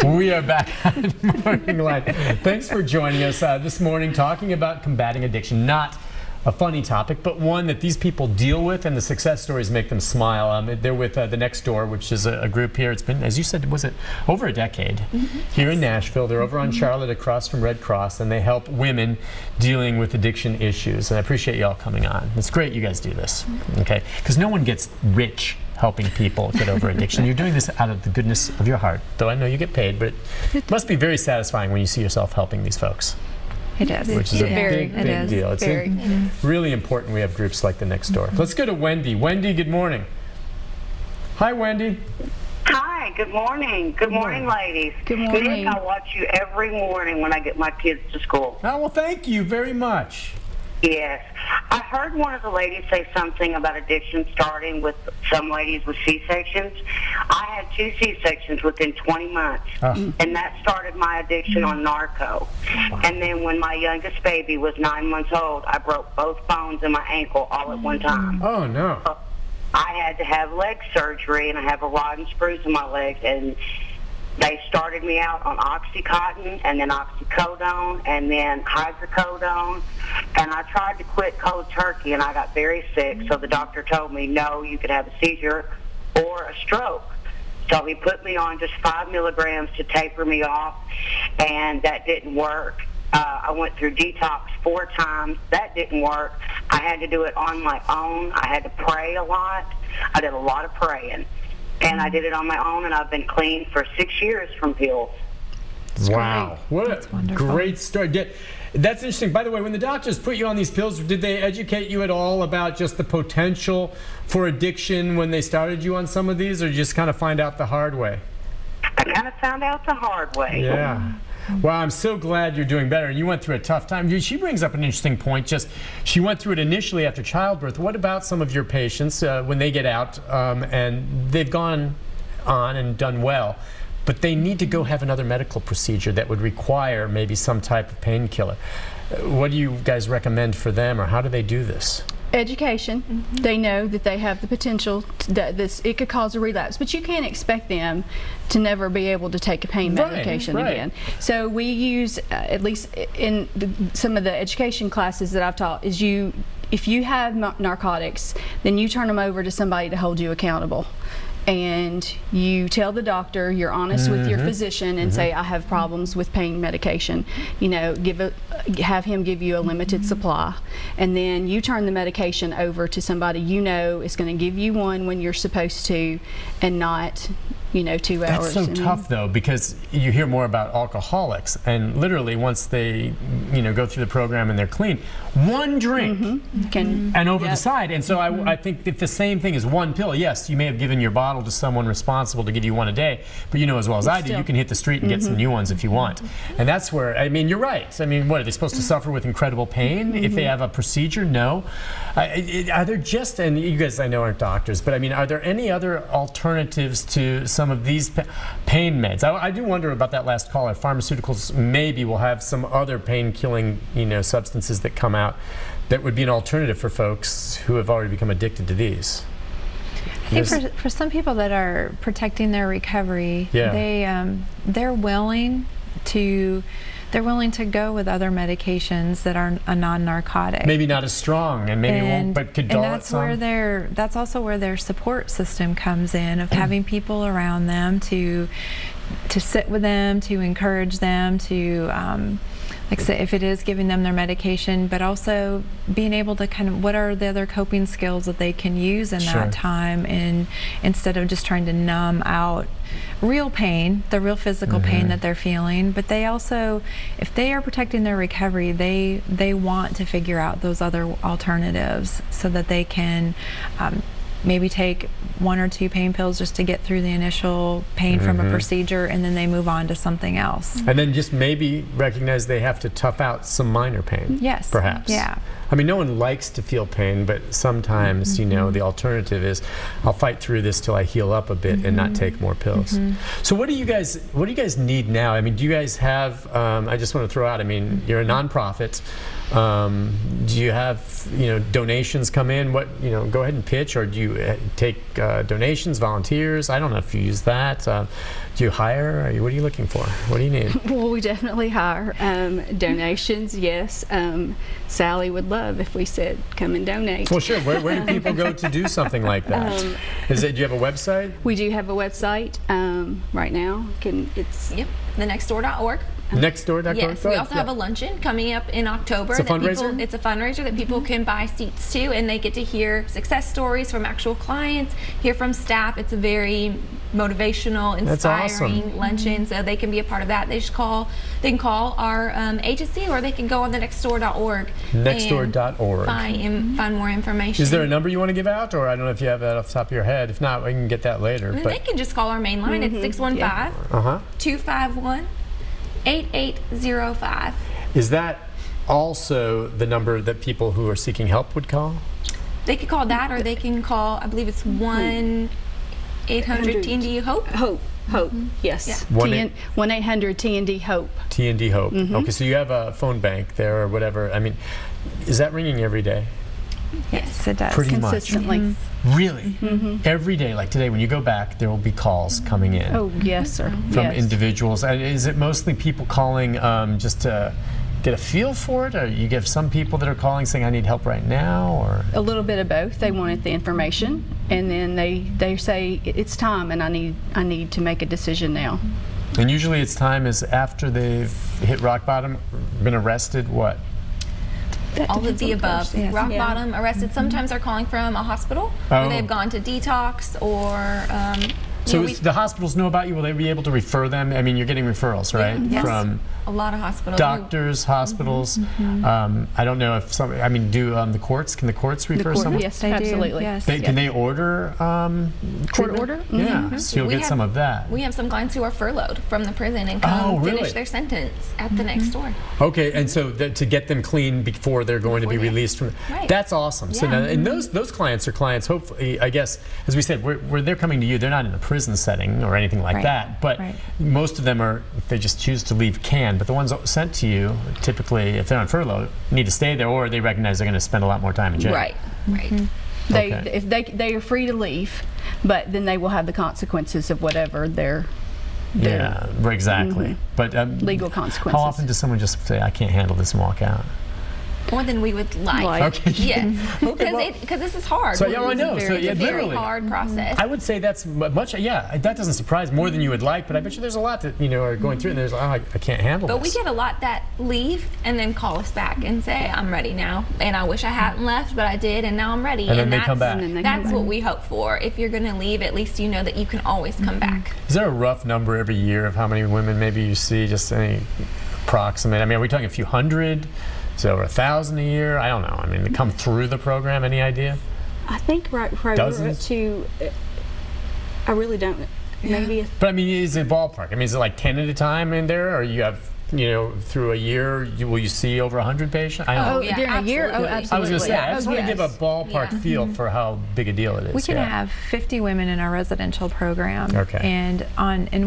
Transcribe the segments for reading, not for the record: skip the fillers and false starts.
We are back at Morning Line. Thanks for joining us this morning, talking about combating addiction. Not a funny topic, but one that these people deal with, and the success stories make them smile. They're with The Next Door, which is a group here. It's been, as you said, was it over a decade here in Nashville. They're over on Charlotte across from Red Cross, and they help women dealing with addiction issues. And I appreciate you all coming on. It's great you guys do this, okay? Because no one gets rich helping people get over addiction. You're doing this out of the goodness of your heart, though I know you get paid, but it must be very satisfying when you see yourself helping these folks. It is. Which is a big deal. It's really important we have groups like The Next Door. Let's go to Wendy. Wendy, good morning. Hi, Wendy. Hi, good morning. Good morning, ladies. Good morning. I watch you every morning when I get my kids to school. Oh, well, thank you very much. Yes. I heard one of the ladies say something about addiction starting with some ladies with C-sections. I had 2 C-sections within 20 months, and that started my addiction on narco. And then when my youngest baby was 9 months old, I broke both bones in my ankle all at one time. Oh, no. I had to have leg surgery, and I have a rod and screws in my legs, and they started me out on Oxycontin, and then oxycodone, and then hydrocodone. And I tried to quit cold turkey, and I got very sick. So the doctor told me, no, you could have a seizure or a stroke. So he put me on just 5 milligrams to taper me off, and that didn't work. I went through detox 4 times. That didn't work. I had to do it on my own. I had to pray a lot. I did a lot of praying. And I did it on my own, and I've been clean for 6 years from pills. Wow. What a great story. That's interesting. By the way, when the doctors put you on these pills, did they educate you at all about just the potential for addiction when they started you on some of these, or did you just kind of find out the hard way? I kind of found out the hard way. Yeah. Well, I'm so glad you're doing better. You went through a tough time. She brings up an interesting point. She went through it initially after childbirth. What about some of your patients when they get out and they've gone on and done well, but they need to go have another medical procedure that would require maybe some type of painkiller? What do you guys recommend for them, or how do they do this? Education. They know that they have the potential that it could cause a relapse, but you can't expect them to never be able to take a pain medication again. So we use, at least in some of the education classes that I've taught, is if you have narcotics, then you turn them over to somebody to hold you accountable. And you tell the doctor, you're honest with your physician, and say, I have problems with pain medication. You know, have him give you a limited supply. And then you turn the medication over to somebody you know is going to give you one when you're supposed to, and not, you know, 2 hours. That's so tough, though, because you hear more about alcoholics, and literally once they, you know, go through the program and they're clean, 1 drink and over the side. And so I think if the same thing is 1 pill, yes, you may have given your bottle to someone responsible to give you 1 a day, but you know as well as I do, you can hit the street and get some new ones if you want. And that's where, I mean, you're right. I mean, what, are they supposed to suffer with incredible pain if they have a procedure? No. Are there just, and you guys I know aren't doctors, but I mean, are there any other alternatives to some of these pain meds? I do wonder about that last caller. Pharmaceuticals maybe will have some other pain-killing, you know, substances that come out that would be an alternative for folks who have already become addicted to these. I think for some people that are protecting their recovery, they're willing to go with other medications that are a non-narcotic. Maybe not as strong, and maybe won't, but could dull it some. That's also where their support system comes in, of having people around them to sit with them, to encourage them, to like I say, if it is giving them their medication, but also being able to kind of, what are the other coping skills that they can use in that time, and instead of just trying to numb out real pain, the real physical pain that they're feeling. But they also, if they are protecting their recovery, they want to figure out those other alternatives so that they can maybe take 1 or 2 pain pills just to get through the initial pain from a procedure, and then they move on to something else. And then just maybe recognize they have to tough out some minor pain. Yes. Perhaps. Yeah. I mean, no one likes to feel pain, but sometimes, you know, the alternative is I'll fight through this till I heal up a bit and not take more pills. So what do you guys need now? I mean, do you guys have, I just want to throw out, I mean, you're a nonprofit. Do you have, you know, donations come in? What, you know, go ahead and pitch, or do you take donations, volunteers? I don't know if you use that. Do you hire? What are you looking for? What do you need? Well, we definitely hire. Donations, yes. Sally would love if we said, come and donate. Well, sure. Where do people go to do something like that? Do you have a website? We do have a website right now. It's thenextdoor.org. Nextdoor.org? Yes, we also have a luncheon coming up in October. It's a fundraiser? It's a fundraiser that people can buy seats to, and they get to hear success stories from actual clients, hear from staff. It's a very motivational, inspiring luncheon, so they can be a part of that. They can call our agency, or they can go on the nextdoor.org. Nextdoor.org. Find more information. Is there a number you want to give out, or I don't know if you have that off the top of your head? If not, we can get that later. But they can just call our main line. It's 615-251 8805. Is that also the number that people who are seeking help would call? They could call that, or they can call, I believe it's 1-800-TND-HOPE. Hope, yes. 1-800-TND-HOPE. TND-HOPE. Okay, so you have a phone bank there or whatever. I mean, is that ringing every day? Yes, it does. Pretty consistently. Really? Every day, like today, when you go back, there will be calls coming in. Oh, yes, sir. From individuals. And is it mostly people calling just to get a feel for it, or you get some people that are calling saying, I need help right now, or? A little bit of both. They wanted the information, and then they say, it's time, and I need to make a decision now. And usually its time is after they've hit rock bottom, been arrested, what? All of the above. Yes. Rock bottom, arrested. Sometimes they're calling from a hospital, or they've gone to detox, or so the hospitals know about you? Will they be able to refer them? I mean, you're getting referrals, right? Yes. From a lot of hospitals. Doctors, hospitals. I don't know if some, I mean, do the courts, can the courts refer someone? Yes, they absolutely. Yes. Can they order court order? Yeah, so you'll get some of that. We have some clients who are furloughed from the prison and come finish their sentence at the next door. Okay, and so to get them clean before they're going to be released from, that's awesome. So now, and those clients are clients, hopefully, I guess, as we said, where they're coming to you, they're not in a prison setting or anything like that, but most of them are, if they just choose to leave, can. But the ones sent to you, typically, if they're on furlough, need to stay there, or they recognize they're going to spend a lot more time in jail. Right. They are free to leave, but then they will have the consequences of whatever their exactly. But legal consequences. How often does someone just say, I can't handle this and walk out? More than we would like. Okay. Yes. Because this is hard. So I know. It's a very hard process. I would say that's much. Yeah, that doesn't surprise more than you would like. But I bet you there's a lot that are going through, and there's I can't handle this. But we get a lot that leave and then call us back and say, I'm ready now, and I wish I hadn't left, but I did, and now I'm ready. And then they come back. That's what we hope for. If you're going to leave, at least you know that you can always come back. Is there a rough number every year of how many women maybe you see? Just any approximate? I mean, are we talking a few hundred? So over 1,000 a year? I don't know. I mean, to come through the program, any idea? I think right we're up to, I really don't, maybe. But I mean, is it ballpark? I mean, is it like 10 at a time in there, or you have, through a year, will you see over 100 patients? I don't know. During a year? Oh, absolutely. I was going to say, I just want to give a ballpark feel for how big a deal it is. We can have 50 women in our residential program. Okay. And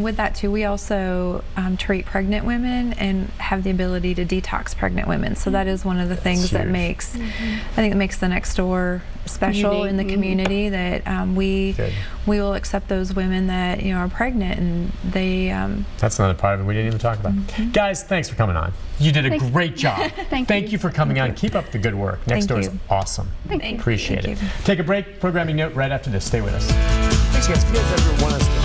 with that too, we also treat pregnant women and have the ability to detox pregnant women. So that is one of the things that makes, I think it makes the Next Door special in the community, that we will accept those women that are pregnant, and they. That's another part of it we didn't even talk about. Guys, thanks for coming on. You did a great job. Thank you for coming on. Keep up the good work. Next Door is awesome. Appreciate it. Take a break. Programming note right after this. Stay with us. Thanks, guys. If you guys ever want us to